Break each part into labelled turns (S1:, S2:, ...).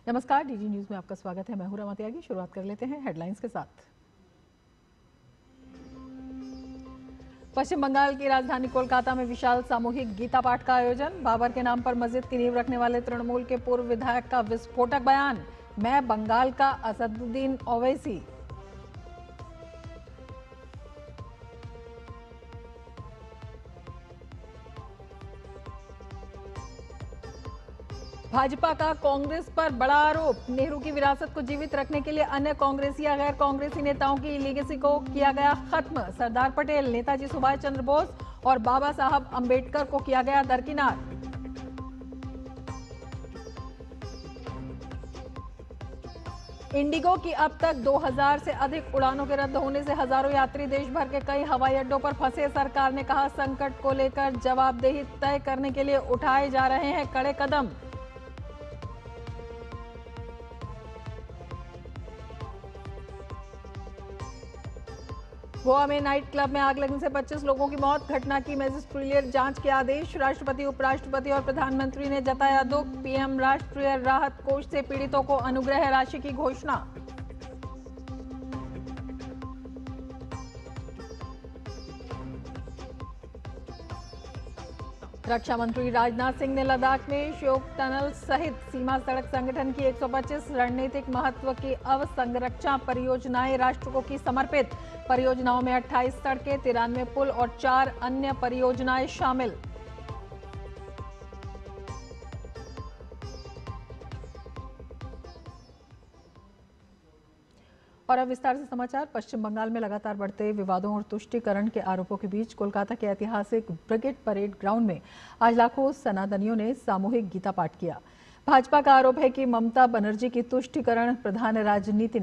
S1: नमस्कार, DD news में आपका स्वागत है। मैं हूं रमा त्यागी। शुरुआत कर लेते हैं हेडलाइंस के साथ। पश्चिम बंगाल की राजधानी कोलकाता में विशाल सामूहिक गीता पाठ का आयोजन। बाबर के नाम पर मस्जिद की नींव रखने वाले तृणमूल के पूर्व विधायक का विस्फोटक बयान, मैं बंगाल का असदुद्दीन ओवैसी। भाजपा का कांग्रेस पर बड़ा आरोप, नेहरू की विरासत को जीवित रखने के लिए अन्य कांग्रेसी या गैर कांग्रेसी नेताओं की लीगेसी को किया गया खत्म। सरदार पटेल, नेताजी सुभाष चंद्र बोस और बाबा साहब अंबेडकर को किया गया दरकिनार। इंडिगो की अब तक 2000 से अधिक उड़ानों के रद्द होने से हजारों यात्री देश भर के कई हवाई अड्डों पर फंसे। सरकार ने कहा, संकट को लेकर जवाबदेही तय करने के लिए उठाए जा रहे हैं कड़े कदम। गोवा में नाइट क्लब में आग लगने से 25 लोगों की मौत। घटना की मैजिस्ट्रियल जांच के आदेश। राष्ट्रपति, उपराष्ट्रपति और प्रधानमंत्री ने जताया दुख। पीएम राष्ट्रीय राहत कोष से पीड़ितों को अनुग्रह राशि की घोषणा। रक्षा मंत्री राजनाथ सिंह ने लद्दाख में श्योक टनल सहित सीमा सड़क संगठन की 125 रणनीतिक महत्व की अवसंरचना परियोजनाएं राष्ट्र को की समर्पित। परियोजनाओं में 28 सड़कें, 93 पुल और 4 अन्य परियोजनाएं शामिल। और अब विस्तार से समाचार। पश्चिम बंगाल में लगातार बढ़ते विवादों और तुष्टीकरण के आरोपों के बीच कोलकाता के ऐतिहासिक ब्रिगेड परेड ग्राउंड में आज लाखों सनातनियों ने सामूहिक गीता पाठ किया। भाजपा का आरोप है कि ममता बनर्जी की तुष्टीकरण प्रधान राजनीति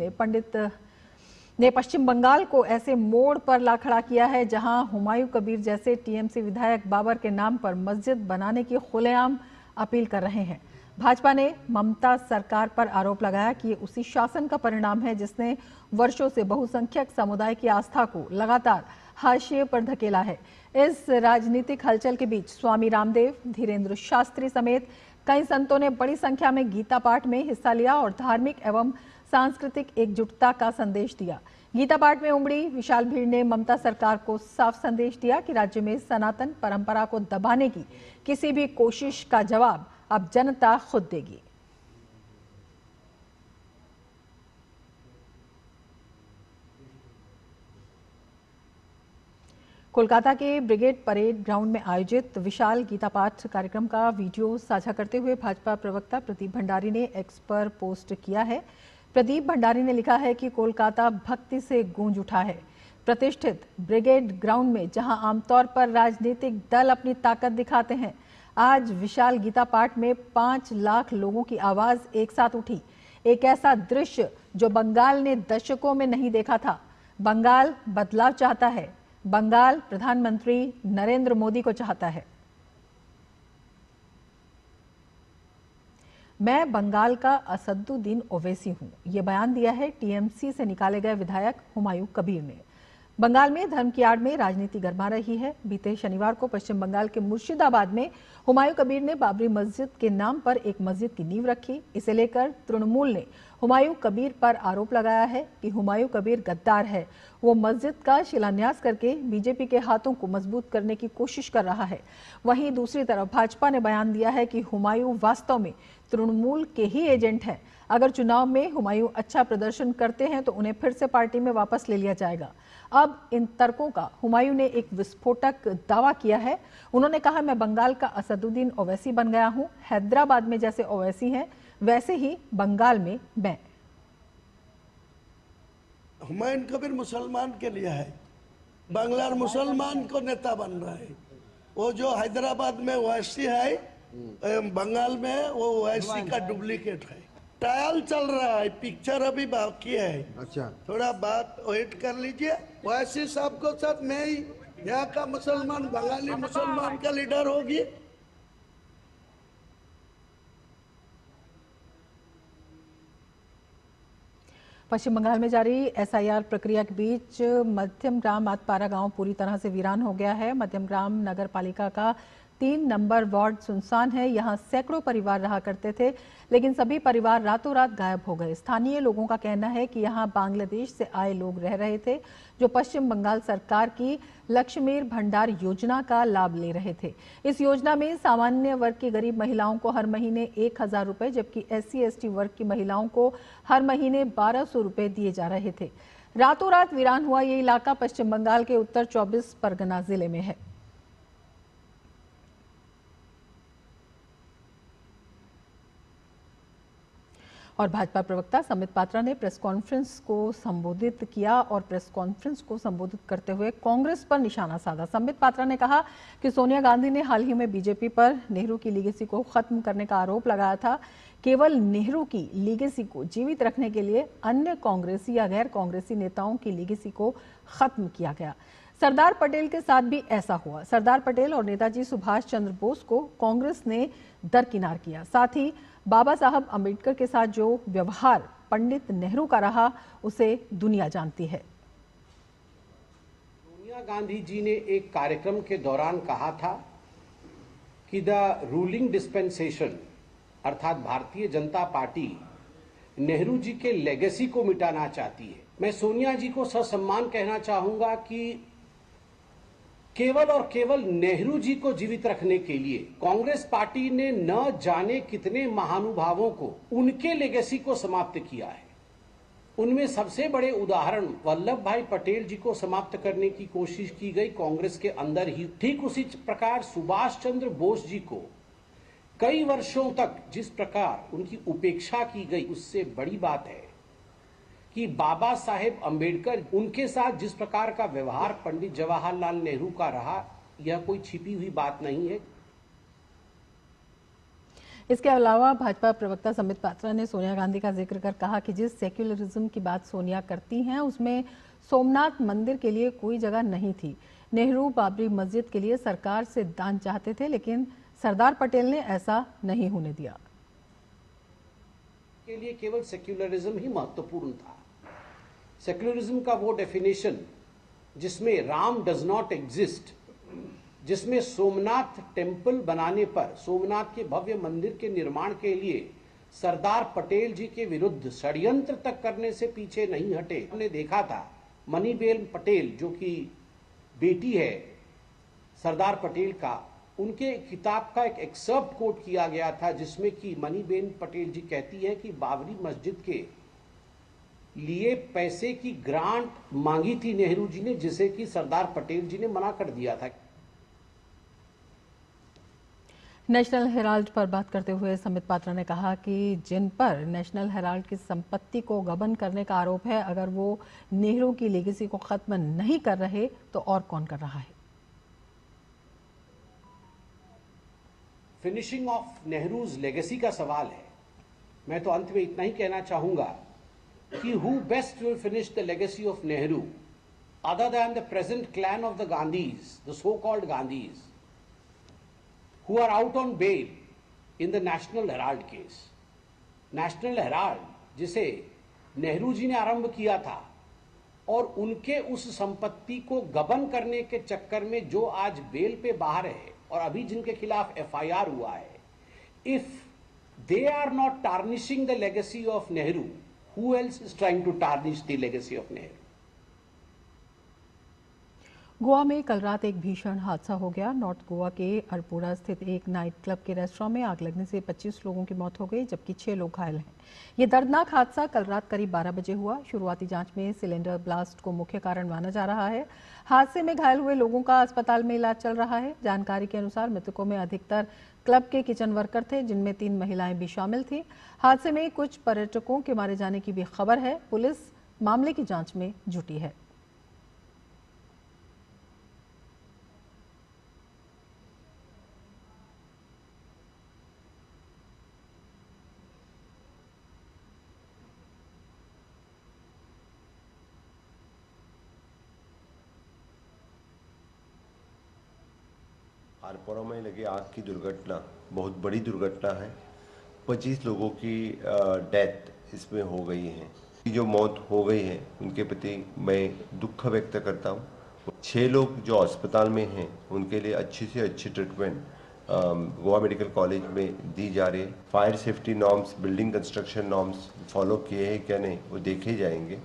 S1: ने पश्चिम बंगाल को ऐसे मोड़ पर ला खड़ा किया है जहां हुमायूं कबीर जैसे टीएमसी विधायक बाबर के नाम पर मस्जिद बनाने की खुलेआम अपील कर रहे हैं। भाजपा ने ममता सरकार पर आरोप लगाया कि ये उसी शासन का परिणाम है जिसने वर्षों से बहुसंख्यक समुदाय की आस्था को लगातार हाशिए पर धकेला है। इस राजनीतिक हलचल के बीच स्वामी रामदेव, धीरेन्द्र शास्त्री समेत कई संतों ने बड़ी संख्या में गीता पाठ में हिस्सा लिया और धार्मिक एवं सांस्कृतिक एकजुटता का संदेश दिया। गीता पाठ में उमड़ी विशाल भीड़ ने ममता सरकार को साफ संदेश दिया कि राज्य में सनातन परंपरा को दबाने की किसी भी कोशिश का जवाब अब जनता खुद देगी। कोलकाता के ब्रिगेड परेड ग्राउंड में आयोजित विशाल गीता पाठ कार्यक्रम का वीडियो साझा करते हुए भाजपा प्रवक्ता प्रदीप भंडारी ने एक्स पर पोस्ट किया है। प्रदीप भंडारी ने लिखा है कि कोलकाता भक्ति से गूंज उठा है। प्रतिष्ठित ब्रिगेड ग्राउंड में जहां आमतौर पर राजनीतिक दल अपनी ताकत दिखाते हैं, आज विशाल गीता पाठ में 5 लाख लोगों की आवाज एक साथ उठी। एक ऐसा दृश्य जो बंगाल ने दशकों में नहीं देखा था। बंगाल बदलाव चाहता है। बंगाल प्रधानमंत्री नरेंद्र मोदी को चाहता है। मैं बंगाल का असदुद्दीन ओवैसी हूं, यह बयान दिया है टीएमसी से निकाले गए विधायक हुमायूं कबीर ने। बंगाल में धर्म की आड़ में राजनीति गरमा रही है। बीते शनिवार को पश्चिम बंगाल के मुर्शिदाबाद में हुमायूं कबीर ने बाबरी मस्जिद के नाम पर एक मस्जिद की नींव रखी। इसे लेकर तृणमूल ने हुमायूं कबीर पर आरोप लगाया है कि हुमायूं कबीर गद्दार है। वो मस्जिद का शिलान्यास करके बीजेपी के हाथों को मजबूत करने की कोशिश कर रहा है। वहीं दूसरी तरफ भाजपा ने बयान दिया है कि हुमायूं वास्तव में तृणमूल के ही एजेंट हैं। अगर चुनाव में हुमायूं अच्छा प्रदर्शन करते हैं तो उन्हें फिर से पार्टी में वापस ले लिया जाएगा। अब इन तर्कों का हुमायूं ने एक विस्फोटक दावा किया है। उन्होंने कहा, मैं बंगाल का असदुद्दीन ओवैसी बन गया हूं। हैदराबाद में जैसे ओवैसी हैं वैसे ही बंगाल में मैं।
S2: हुमायूं कबीर मुसलमान के लिए है, बांग्लार मुसलमान को नेता बन रहा है। वो जो हैदराबाद में ओवैसी है, बंगाल में वो ओवैसी का डुप्लीकेट है। ट्रायल चल रहा है, पिक्चर अभी बाकी है।
S3: अच्छा,
S2: थोड़ा बात वेट कर लीजिए। ओवैसी साहब को साथ मैं ही यहाँ का मुसलमान, बंगाली मुसलमान का लीडर होगी।
S1: पश्चिम बंगाल में जारी एसआईआर प्रक्रिया के बीच मध्यम ग्राम आतपारा गांव पूरी तरह से वीरान हो गया है। मध्यम ग्राम नगर पालिका का 3 नंबर वार्ड सुनसान है। यहाँ सैकड़ों परिवार रहा करते थे, लेकिन सभी परिवार रातों रात गायब हो गए। स्थानीय लोगों का कहना है कि यहाँ बांग्लादेश से आए लोग रह रहे थे, जो पश्चिम बंगाल सरकार की लक्ष्मीर भंडार योजना का लाभ ले रहे थे। इस योजना में सामान्य वर्ग की गरीब महिलाओं को हर महीने 1000 रुपए, जबकि SC/ST वर्ग की महिलाओं को हर महीने 1200 रुपए दिए जा रहे थे। रातों रात वीरान हुआ ये इलाका पश्चिम बंगाल के उत्तर 24 परगना जिले में है। और भाजपा प्रवक्ता संबित पात्रा ने प्रेस कॉन्फ्रेंस को संबोधित किया और प्रेस कॉन्फ्रेंस को संबोधित करते हुए कांग्रेस पर निशाना साधा। संबित पात्रा ने कहा कि सोनिया गांधी ने हाल ही में बीजेपी पर नेहरू की लीगेसी को खत्म करने का आरोप लगाया था। केवल नेहरू की लीगेसी को जीवित रखने के लिए अन्य कांग्रेसी या गैर कांग्रेसी नेताओं की लीगेसी को खत्म किया गया। सरदार पटेल के साथ भी ऐसा हुआ। सरदार पटेल और नेताजी सुभाष चंद्र बोस को कांग्रेस ने दरकिनार किया। साथ ही बाबा साहब अम्बेडकर के साथ जो व्यवहार पंडित नेहरू का रहा, उसे दुनिया जानती है।
S3: सोनिया गांधी जी ने एक कार्यक्रम के दौरान कहा था कि द रूलिंग डिस्पेंसेशन अर्थात भारतीय जनता पार्टी नेहरू जी के लेगेसी को मिटाना चाहती है। मैं सोनिया जी को ससम्मान कहना चाहूंगा कि केवल और केवल नेहरू जी को जीवित रखने के लिए कांग्रेस पार्टी ने न जाने कितने महानुभावों को उनके लेगेसी को समाप्त किया है। उनमें सबसे बड़े उदाहरण वल्लभ भाई पटेल जी को समाप्त करने की कोशिश की गई कांग्रेस के अंदर ही। ठीक उसी प्रकार सुभाष चंद्र बोस जी को कई वर्षों तक जिस प्रकार उनकी उपेक्षा की गई, उससे बड़ी बात है कि बाबा साहेब अम्बेडकर उनके साथ जिस प्रकार का व्यवहार पंडित जवाहरलाल नेहरू का रहा, यह कोई छिपी हुई बात नहीं है।
S1: इसके अलावा भाजपा प्रवक्ता संबित पात्रा ने सोनिया गांधी का जिक्र कर कहा कि जिस सेक्युलरिज्म की बात सोनिया करती हैं, उसमें सोमनाथ मंदिर के लिए कोई जगह नहीं थी। नेहरू बाबरी मस्जिद के लिए सरकार से दान चाहते थे, लेकिन सरदार पटेल ने ऐसा नहीं होने दिया।
S3: के लिए केवल सेक्युलरिज्म ही महत्वपूर्ण था। सेक्युलरिज्म का वो डेफिनेशन जिसमें राम डज नॉट एग्जिस्ट, जिसमें सोमनाथ टेम्पल बनाने पर, सोमनाथ के भव्य मंदिर के निर्माण के लिए सरदार पटेल जी के विरुद्ध षड्यंत्र तक करने से पीछे नहीं हटे। हमने देखा था मणिबेन पटेल जो कि बेटी है सरदार पटेल का, उनके किताब का एक एक्सर्प्ट कोट किया गया था जिसमें कि मणिबेन पटेल जी कहती है कि बाबरी मस्जिद के लिए पैसे की ग्रांट मांगी थी नेहरू जी ने, जिसे कि सरदार पटेल जी ने मना कर दिया था।
S1: नेशनल हेराल्ड पर बात करते हुए संबित पात्रा ने कहा कि जिन पर नेशनल हेराल्ड की संपत्ति को गबन करने का आरोप है, अगर वो नेहरू की लेगेसी को खत्म नहीं कर रहे तो और कौन कर रहा है।
S3: फिनिशिंग ऑफ नेहरूज लेगेसी का सवाल है। मैं तो अंत में इतना ही कहना चाहूंगा कि who best will finish the legacy of Nehru other than the present clan of the Gandhis, the so-called Gandhis, who are out on bail in the National Herald case. National Herald जिसे नेहरू जी ने आरंभ किया था और उनके उस संपत्ति को गबन करने के चक्कर में जो आज बेल पे बाहर है और अभी जिनके खिलाफ FIR हुआ है, if they are not tarnishing the legacy of Nehru, who else is trying to tarnish the legacy of Nehru?
S1: Goa में कल रात एक भीषण हादसा हो गया। नॉर्थ गोवा के अरपुरा स्थित एक नाइट क्लब के रेस्टोरेंट में आग लगने से 25 लोगों की मौत हो गई, जबकि 6 लोग घायल हैं। ये दर्दनाक हादसा कल रात करीब 12 बजे हुआ। शुरुआती जांच में सिलेंडर ब्लास्ट को मुख्य कारण माना जा रहा है। हादसे में घायल हुए लोगों का अस्पताल में इलाज चल रहा है। जानकारी के अनुसार मृतकों में अधिकतर क्लब के किचन वर्कर थे, जिनमें 3 महिलाएं भी शामिल थी। हादसे में कुछ पर्यटकों के मारे जाने की भी खबर है। पुलिस मामले की जांच में जुटी है।
S4: आरपोरा में लगी आग की दुर्घटना बहुत बड़ी दुर्घटना है। 25 लोगों की डेथ इसमें हो गई है। जो मौत हो गई है उनके प्रति मैं दुख व्यक्त करता हूँ। 6 लोग जो अस्पताल में हैं उनके लिए अच्छी से अच्छी ट्रीटमेंट गोवा मेडिकल कॉलेज में दी जा रही है। Fire safety norms, building construction norms follow किए हैं क्या नहीं वो देखे जाएंगे,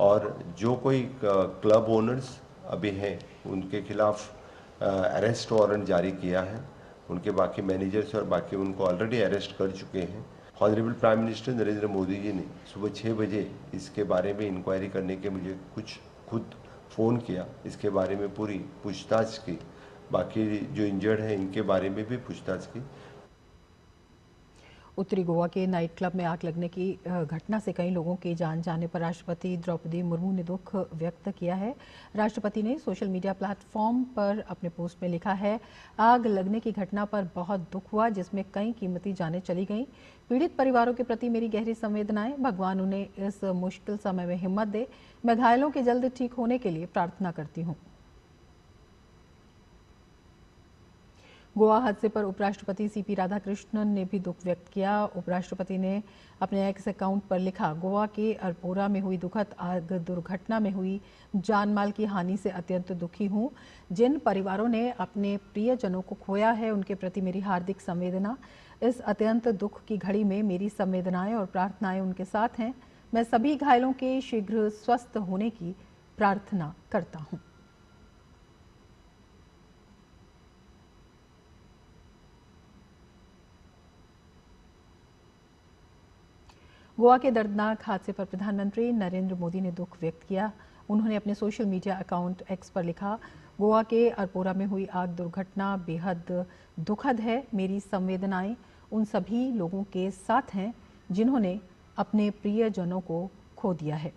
S4: और जो कोई क्लब ओनर्स अभी हैं उनके खिलाफ अरेस्ट वारंट जारी किया है। उनके बाकी मैनेजर्स और बाकी उनको ऑलरेडी अरेस्ट कर चुके हैं। Honourable prime minister Narendra Modi ji ने सुबह 6 बजे इसके बारे में इंक्वायरी करने के मुझे खुद फ़ोन किया, इसके बारे में पूरी पूछताछ की, बाकी जो इंजर्ड हैं इनके बारे में भी पूछताछ की।
S1: उत्तरी गोवा के नाइट क्लब में आग लगने की घटना से कई लोगों की जान जाने पर राष्ट्रपति द्रौपदी मुर्मू ने दुख व्यक्त किया है। राष्ट्रपति ने सोशल मीडिया प्लेटफॉर्म पर अपने पोस्ट में लिखा है, आग लगने की घटना पर बहुत दुख हुआ जिसमें कई कीमती जानें चली गईं। पीड़ित परिवारों के प्रति मेरी गहरी संवेदनाएं। भगवान उन्हें इस मुश्किल समय में हिम्मत दे। मैं घायलों के जल्द ठीक होने के लिए प्रार्थना करती हूँ। गोवा हादसे पर उपराष्ट्रपति सीपी राधाकृष्णन ने भी दुख व्यक्त किया। उपराष्ट्रपति ने अपने एक्स अकाउंट पर लिखा, गोवा के अरपोरा में हुई दुखद आग दुर्घटना में हुई जानमाल की हानि से अत्यंत दुखी हूँ। जिन परिवारों ने अपने प्रियजनों को खोया है उनके प्रति मेरी हार्दिक संवेदना। इस अत्यंत दुख की घड़ी में मेरी संवेदनाएं और प्रार्थनाएं उनके साथ हैं। मैं सभी घायलों के शीघ्र स्वस्थ होने की प्रार्थना करता हूँ। गोवा के दर्दनाक हादसे पर प्रधानमंत्री नरेंद्र मोदी ने दुख व्यक्त किया। उन्होंने अपने सोशल मीडिया अकाउंट एक्स पर लिखा, गोवा के अरपोरा में हुई आग दुर्घटना बेहद दुखद है। मेरी संवेदनाएं उन सभी लोगों के साथ हैं जिन्होंने अपने प्रियजनों को खो दिया है।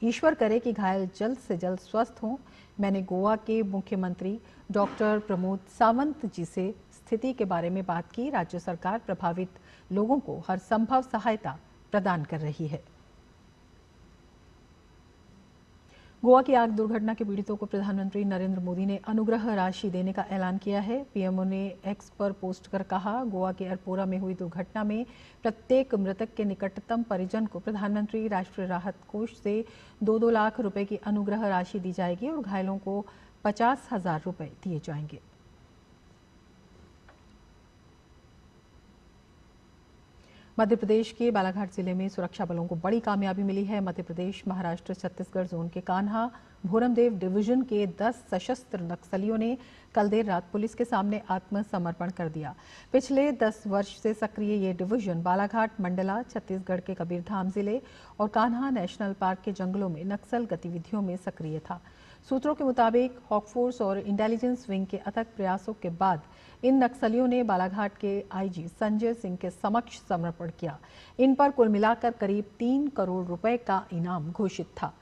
S1: ईश्वर करे कि घायल जल्द से जल्द स्वस्थ हों। मैंने गोवा के मुख्यमंत्री डॉक्टर प्रमोद सावंत जी से स्थिति के बारे में बात की। राज्य सरकार प्रभावित लोगों को हर संभव सहायता प्रदान कर रही है। गोवा की आग दुर्घटना के पीड़ितों को प्रधानमंत्री नरेंद्र मोदी ने अनुग्रह राशि देने का ऐलान किया है। पीएमओ ने एक्स पर पोस्ट कर कहा, गोवा के अरपोरा में हुई दुर्घटना में प्रत्येक मृतक के निकटतम परिजन को प्रधानमंत्री राष्ट्रीय राहत कोष से 2-2 लाख रुपए की अनुग्रह राशि दी जाएगी और घायलों को 50,000 रुपए दिए जाएंगे। मध्य प्रदेश के बालाघाट जिले में सुरक्षा बलों को बड़ी कामयाबी मिली है। मध्य प्रदेश महाराष्ट्र छत्तीसगढ़ जोन के कान्हा भोरमदेव डिवीजन के 10 सशस्त्र नक्सलियों ने कल देर रात पुलिस के सामने आत्मसमर्पण कर दिया। पिछले 10 वर्ष से सक्रिय ये डिवीजन बालाघाट, मंडला, छत्तीसगढ़ के कबीरधाम जिले और कान्हा नेशनल पार्क के जंगलों में नक्सल गतिविधियों में सक्रिय था। सूत्रों के मुताबिक हॉकफोर्स और इंटेलिजेंस विंग के अथक प्रयासों के बाद इन नक्सलियों ने बालाघाट के आईजी संजय सिंह के समक्ष समर्पण किया। इन पर कुल मिलाकर करीब 3 करोड़ रुपए का इनाम घोषित था।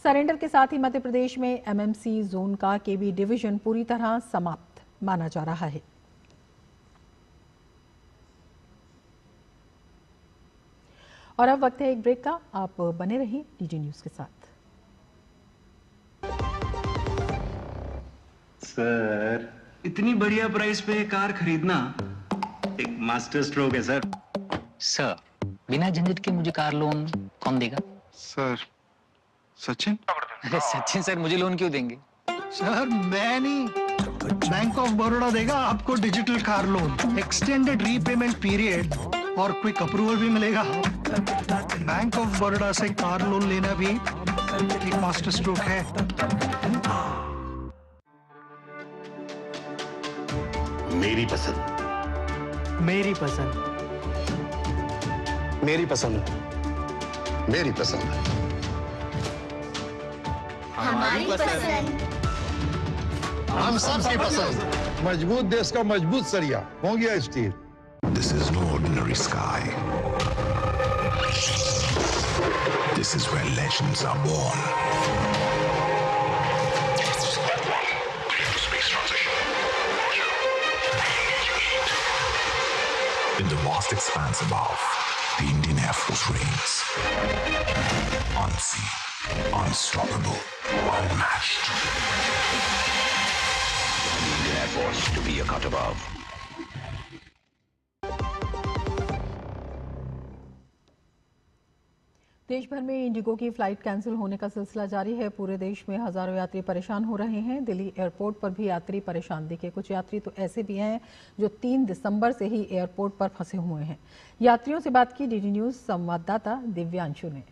S1: सरेंडर के साथ ही मध्य प्रदेश में एमएमसी जोन का केबी डिवीजन पूरी तरह समाप्त माना जा रहा है। और अब वक्त है एक ब्रेक का। आप बने रहिए डीडी न्यूज के साथ।
S5: सर, इतनी बढ़िया प्राइस पे कार खरीदना एक मास्टर स्ट्रोक है सर।
S6: सर, बिना झंझट के मुझे कार लोन कौन देगा?
S7: सर, सचिन।
S6: अरे सचिन सर मुझे लोन क्यों देंगे?
S7: सर मैं नहीं, बैंक ऑफ बड़ौदा देगा आपको digital car loan, extended repayment period और क्विक अप्रूवल भी मिलेगा। बैंक ऑफ बड़ौदा से कार लोन लेना भी एक मास्टर स्ट्रोक है।
S8: मेरी पसंद,
S7: मेरी पसंद,
S8: मेरी पसंद, मेरी पसंद,
S9: हमारी पसंद,
S8: हम सबकी पसंद।
S10: मजबूत देश का मजबूत सरिया हो गया steel.
S8: This is no ordinary sky. This is where legends are born. Space transition. In the vast expanse above, the Indian Air Force reigns. Unseen, unstoppable, unmatched. The Indian Air Force to be a cut above.
S1: देश भर में Indigo की flight cancel होने का सिलसिला जारी है। पूरे देश में हजारों यात्री परेशान हो रहे हैं। दिल्ली एयरपोर्ट पर भी यात्री परेशान दिखे। कुछ यात्री तो ऐसे भी हैं जो 3 दिसंबर से ही एयरपोर्ट पर फंसे हुए हैं। यात्रियों से बात की डीडी न्यूज संवाददाता दिव्यांशु ने।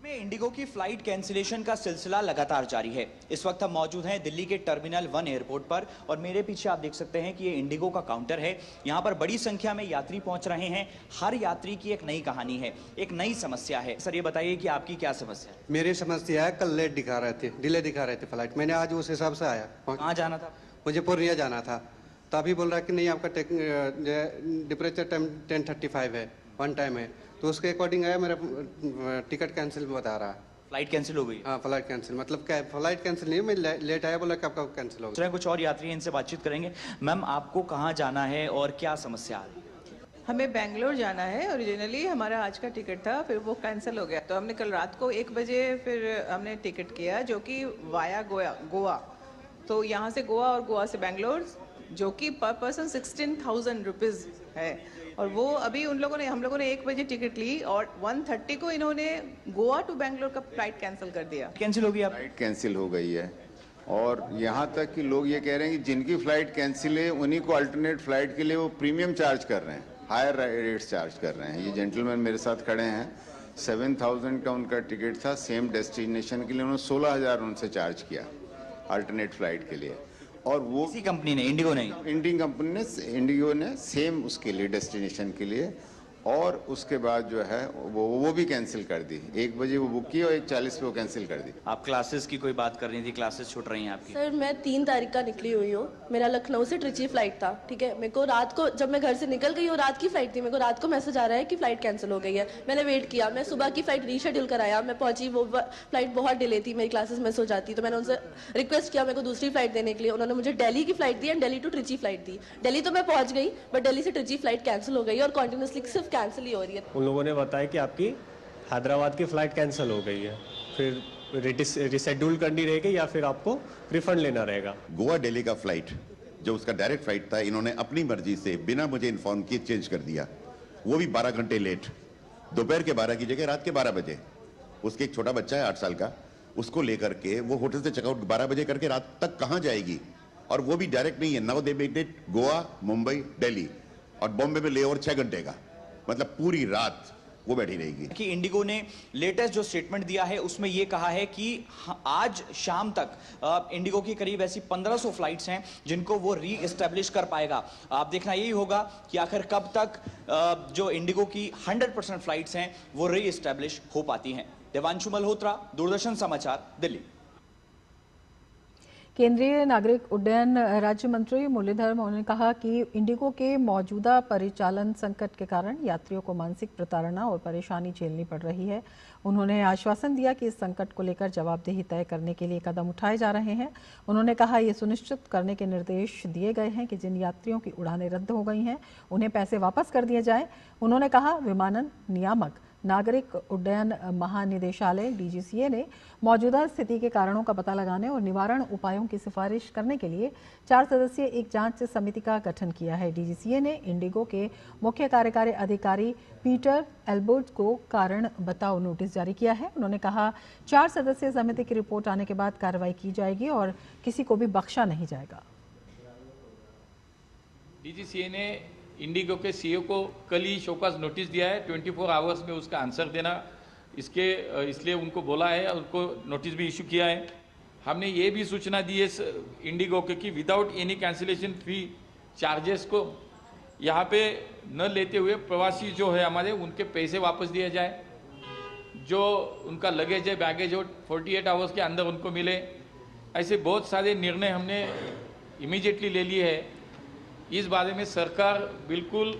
S11: में इंडिगो की फ्लाइट कैंसिलेशन का सिलसिला लगातार जारी है। इस वक्त हम मौजूद हैं दिल्ली के टर्मिनल 1 एयरपोर्ट पर और मेरे पीछे आप देख सकते हैं कि ये इंडिगो का काउंटर है। यहाँ पर बड़ी संख्या में यात्री पहुंच रहे हैं। हर यात्री की एक नई कहानी है, एक नई समस्या है। सर ये बताइए कि आपकी क्या समस्या है?
S12: मेरी समस्या है, कल लेट दिखा रहे थे, डिले दिखा रहे थे फ्लाइट। मैंने आज उस हिसाब से आया।
S11: कहाँ जाना था?
S12: मुझे पूर्णिया जाना था। तो अभी बोल रहा है कि नहीं, आपका डिपरेचर टाइम 10:35 है, 1 टाइम है। तो उसके अकॉर्डिंग आया, मेरा टिकट कैंसिल बता रहा है।
S11: फ्लाइट कैंसिल हो गई?
S12: हाँ, फ्लाइट कैंसिल। मतलब क्या, फ्लाइट कैंसिल नहीं, मैं लेट आया, बोला कि आपका कैंसिल हो गया।
S11: कुछ और यात्री हैं, इनसे बातचीत करेंगे। मैम आपको कहाँ जाना है और क्या समस्या आ रही है?
S13: हमें बेंगलोर जाना है। ओरिजिनली हमारा आज का टिकट था, फिर वो कैंसिल हो गया। तो हमने कल रात को 1 बजे फिर हमने टिकट किया, जो कि वाया गोवा। तो यहाँ से गोवा और गोवा से बेंगलोर, जो कि पर पर्सन 16,000 रुपीज़ है। और वो अभी हम लोगों ने 1 बजे टिकट ली और 1:30 को इन्होंने गोवा टू बेंगलोर का फ्लाइट कैंसिल कर दिया।
S11: कैंसिल हो गई?
S14: फ्लाइट कैंसिल हो गई है और यहाँ तक कि लोग ये कह रहे हैं कि जिनकी फ्लाइट कैंसिल है उन्हीं को अल्टरनेट फ्लाइट के लिए वो प्रीमियम चार्ज कर रहे हैं, हायर रेट्स चार्ज कर रहे हैं। ये जेंटलमैन मेरे साथ खड़े हैं, 7,000 का उनका टिकट था सेम डेस्टिनेशन के लिए, उन्होंने 16,000 उनसे चार्ज किया अल्टरनेट फ्लाइट के लिए। और वो
S11: किसी कंपनी ने, इंडिगो ने,
S14: इंडिगो ने सेम उसके लिए डेस्टिनेशन के लिए, और उसके बाद जो है वो भी कैंसिल कर दी। 1 बजे वो बुक की और 1:40 पे वो कैंसिल कर दी।
S11: आप क्लासेस की कोई बात कर रही थी, क्लासेस छूट रही हैं आपकी?
S15: सर मैं 3 तारीख का निकली हुई हूँ। मेरा लखनऊ से ट्रिची फ्लाइट था, ठीक है। मेरे को रात को, जब मैं घर से निकल गई और रात की फ्लाइट थी, मेरे को रात को मैसेज आ रहा है कि फ्लाइट कैंसिल हो गई है। मैंने वेट किया, मैं सुबह की फ्लाइट रीशेड्यूल कराया, मैं पहुंची, वो फ्लाइट बहुत डिले थी, मेरी क्लासेस मिस हो जाती। तो मैंने उनसे रिक्वेस्ट किया मेरे को दूसरी फ्लाइट देने के लिए। उन्होंने मुझे दिल्ली की फ्लाइट दी and Delhi to Trichy flight दी। दिल्ली तो मैं पहुंच गई, बट दिल्ली से ट्रिची फ्लाइट कैंसिल हो गई और कंटिन्यूसली सिर्फ कैंसिल ही हो रही है।
S16: उन लोगों ने बताया कि आपकी हैदराबाद की फ़्लाइट कैंसिल हो गई है, फिर रिशेड्यूल करनी रहेगी या फिर आपको रिफंड लेना रहेगा।
S17: गोवा दिल्ली का फ्लाइट जो उसका डायरेक्ट फ्लाइट था, इन्होंने अपनी मर्जी से बिना मुझे इन्फॉर्म किए चेंज कर दिया, वो भी 12 घंटे लेट। दोपहर के 12 की जगह रात के 12 बजे। उसके एक छोटा बच्चा है 8 साल का, उसको लेकर के वो होटल से चेकआउट 12 बजे करके रात तक कहाँ जाएगी? और वो भी डायरेक्ट नहीं है। Now they made it Goa, Mumbai, Delhi, और बॉम्बे में लेओवर 6 घंटे का, मतलब पूरी रात वो बैठी रहेगी।
S11: कि इंडिगो ने लेटेस्ट जो स्टेटमेंट दिया है उसमें ये कहा है कि आज शाम तक इंडिगो की करीब ऐसी 1500 फ्लाइट्स हैं जिनको वो री एस्टेब्लिश कर पाएगा। आप देखना यही होगा कि आखिर कब तक जो इंडिगो की 100% फ्लाइट्स हैं वो री एस्टेब्लिश हो पाती हैं। देवांशु मल्होत्रा, दूरदर्शन समाचार, दिल्ली।
S1: केंद्रीय नागरिक उड्डयन राज्य मंत्री मुरलीधर मोहन ने कहा कि इंडिगो के मौजूदा परिचालन संकट के कारण यात्रियों को मानसिक प्रताड़ना और परेशानी झेलनी पड़ रही है। उन्होंने आश्वासन दिया कि इस संकट को लेकर जवाबदेही तय करने के लिए कदम उठाए जा रहे हैं। उन्होंने कहा ये सुनिश्चित करने के निर्देश दिए गए हैं कि जिन यात्रियों की उड़ानें रद्द हो गई हैं उन्हें पैसे वापस कर दिए जाएं। उन्होंने कहा विमानन नियामक नागरिक उड्डयन महानिदेशालय DGCA ने मौजूदा स्थिति के कारणों का पता लगाने और निवारण उपायों की सिफारिश करने के लिए 4 सदस्यीय एक जांच समिति का गठन किया है। DGCA ने इंडिगो के मुख्य कार्यकारी अधिकारी पीटर एल्बर्ट को कारण बताओ नोटिस जारी किया है। उन्होंने कहा 4 सदस्यीय समिति की रिपोर्ट आने के बाद कार्रवाई की जाएगी और किसी को भी बख्शा नहीं जाएगा।
S18: DGCA ने इंडिगो के CEO को कल ही शोकॉज नोटिस दिया है, 24 आवर्स में उसका आंसर देना, इसलिए उनको बोला है, उनको नोटिस भी इशू किया है। हमने ये भी सूचना दी है इंडिगो के कि विदाउट एनी कैंसिलेशन फी चार्जेस को यहाँ पे न लेते हुए प्रवासी जो है हमारे उनके पैसे वापस दिए जाए, जो उनका लगेज है, बैगेज हो 48 आवर्स के अंदर उनको मिले। ऐसे बहुत सारे निर्णय हमने इमीडिएटली ले लिए है। इस बारे में सरकार बिल्कुल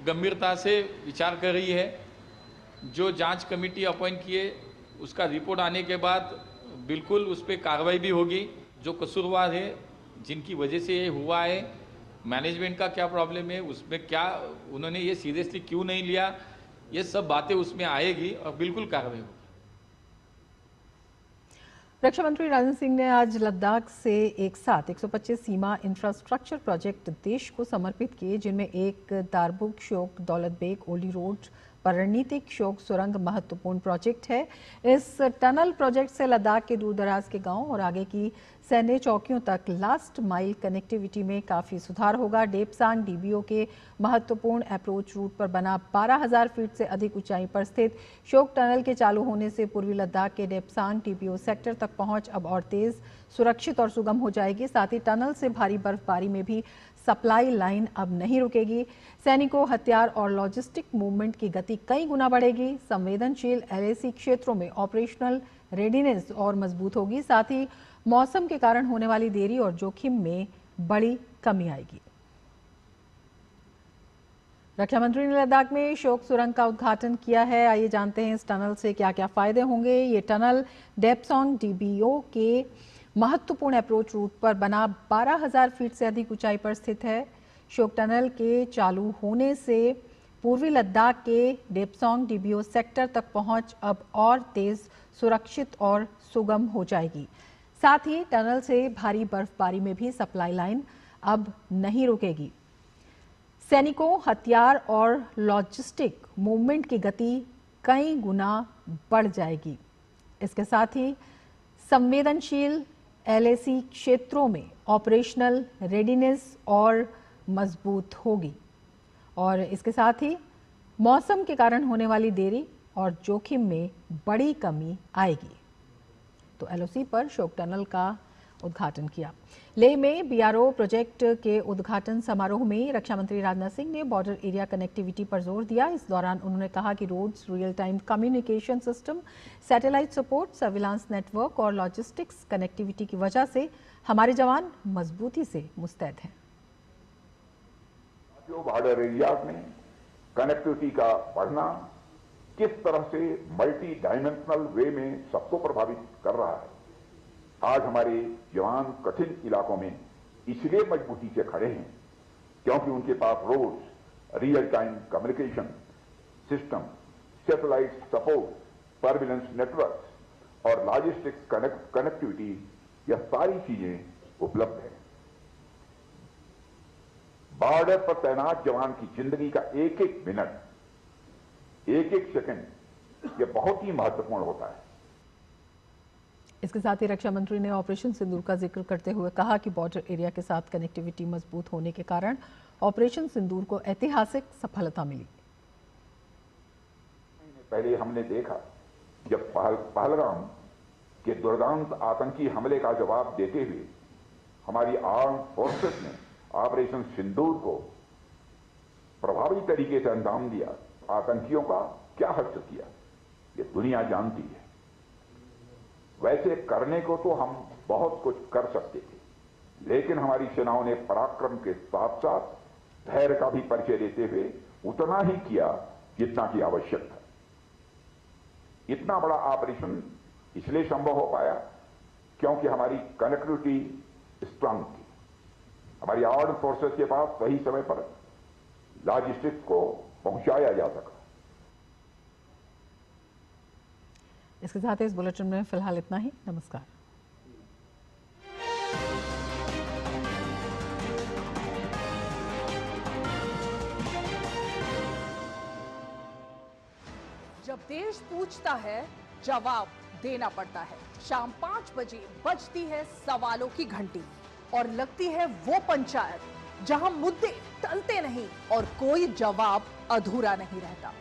S18: गंभीरता से विचार कर रही है। जो जांच कमेटी अपॉइंट किए उसका रिपोर्ट आने के बाद बिल्कुल उस पर कार्रवाई भी होगी। जो कसूरवार है, जिनकी वजह से ये हुआ है, मैनेजमेंट का क्या प्रॉब्लम है, उसमें क्या उन्होंने ये सीरियसली क्यों नहीं लिया, ये सब बातें उसमें आएगी और बिल्कुल कार्रवाई होगी।
S1: रक्षा मंत्री राजनाथ सिंह ने आज लद्दाख से एक साथ 125 सीमा इंफ्रास्ट्रक्चर प्रोजेक्ट देश को समर्पित किए, जिनमें एक दारबुक शोक दौलत बेग ओली रोड रणनीतिक शोक सुरंग महत्वपूर्ण प्रोजेक्ट है। इस टनल प्रोजेक्ट से लद्दाख के दूरदराज के गांव और आगे की सैन्य चौकियों तक लास्ट माइल कनेक्टिविटी में काफी सुधार होगा। डेप्सांग डीबीओ के महत्वपूर्ण अप्रोच रूट पर बना 12,000 फीट से अधिक ऊंचाई पर स्थित शोक टनल के चालू होने से पूर्वी लद्दाख के डेप्सांग डीबीओ सेक्टर तक पहुंच अब और तेज, सुरक्षित और सुगम हो जाएगी। साथ ही टनल से भारी बर्फबारी में भी सप्लाई लाइन अब नहीं रुकेगी। सैनिकों, हथियार और लॉजिस्टिक मूवमेंट की गति कई गुना बढ़ेगी। संवेदनशील एलएसी क्षेत्रों में ऑपरेशनल रेडीनेस और मजबूत होगी। साथ ही मौसम के कारण होने वाली देरी और जोखिम में बड़ी कमी आएगी। रक्षा मंत्री ने लद्दाख में शोक सुरंग का उद्घाटन किया है। आइए जानते हैं इस टनल से क्या क्या फायदे होंगे। ये टनल डेप्सांग डीबीओ के महत्वपूर्ण अप्रोच रूट पर बना 12,000 फीट से अधिक ऊंचाई पर स्थित है। शोक टनल के चालू होने से पूर्वी लद्दाख के डेप्सांग डीबीओ सेक्टर तक पहुंच अब और तेज, सुरक्षित और सुगम हो जाएगी। साथ ही टनल से भारी बर्फबारी में भी सप्लाई लाइन अब नहीं रुकेगी। सैनिकों, हथियार और लॉजिस्टिक मूवमेंट की गति कई गुना बढ़ जाएगी। इसके साथ ही संवेदनशील एलएसी क्षेत्रों में ऑपरेशनल रेडीनेस और मजबूत होगी और इसके साथ ही मौसम के कारण होने वाली देरी और जोखिम में बड़ी कमी आएगी। तो एलओसी पर शोक टनल का उद्घाटन किया। लेह में बीआरओ प्रोजेक्ट के उद्घाटन समारोह में रक्षा मंत्री राजनाथ सिंह ने बॉर्डर एरिया कनेक्टिविटी पर जोर दिया। इस दौरान उन्होंने कहा कि roads, real time communication system, satellite support, surveillance network और लॉजिस्टिक्स कनेक्टिविटी की वजह से हमारे जवान मजबूती से मुस्तैद हैं।
S19: जो बॉर्डर एरियाज में कनेक्टिविटी का बढ़ना किस तरह से मल्टी डायमेंशनल वे में सबको प्रभावित कर रहा है। आज हमारे जवान कठिन इलाकों में इसलिए मजबूती से खड़े हैं क्योंकि उनके पास roads, real time communication system, satellite support, surveillance network और लॉजिस्टिक्स कनेक्टिविटी, यह सारी चीजें उपलब्ध है। बॉर्डर पर तैनात जवान की जिंदगी का एक एक मिनट, एक एक सेकंड यह बहुत ही महत्वपूर्ण होता है।
S1: इसके साथ ही रक्षा मंत्री ने ऑपरेशन सिंदूर का जिक्र करते हुए कहा कि बॉर्डर एरिया के साथ कनेक्टिविटी मजबूत होने के कारण ऑपरेशन सिंदूर को ऐतिहासिक सफलता मिली।
S19: पहले हमने देखा जब पहलगाम के दुर्दांत आतंकी हमले का जवाब देते हुए हमारी आर्म फोर्सेस ने ऑपरेशन सिंदूर को प्रभावी तरीके से अंजाम दिया। आतंकियों का क्या हश्र किया ये दुनिया जानती है। वैसे करने को तो हम बहुत कुछ कर सकते थे, लेकिन हमारी सेनाओं ने पराक्रम के साथ साथ धैर्य का भी परिचय देते हुए उतना ही किया जितना की आवश्यक था। इतना बड़ा ऑपरेशन इसलिए संभव हो पाया क्योंकि हमारी कनेक्टिविटी स्ट्रांग थी। हमारी आर्म्ड फोर्सेस के पास सही समय पर लॉजिस्टिक्स को पहुंचाया जा सका।
S1: इसके साथ ही इस बुलेटिन में फिलहाल इतना ही। नमस्कार।
S20: जब देश पूछता है, जवाब देना पड़ता है। शाम 5 बजे बजती है सवालों की घंटी और लगती है वो पंचायत जहां मुद्दे टलते नहीं और कोई जवाब अधूरा नहीं रहता।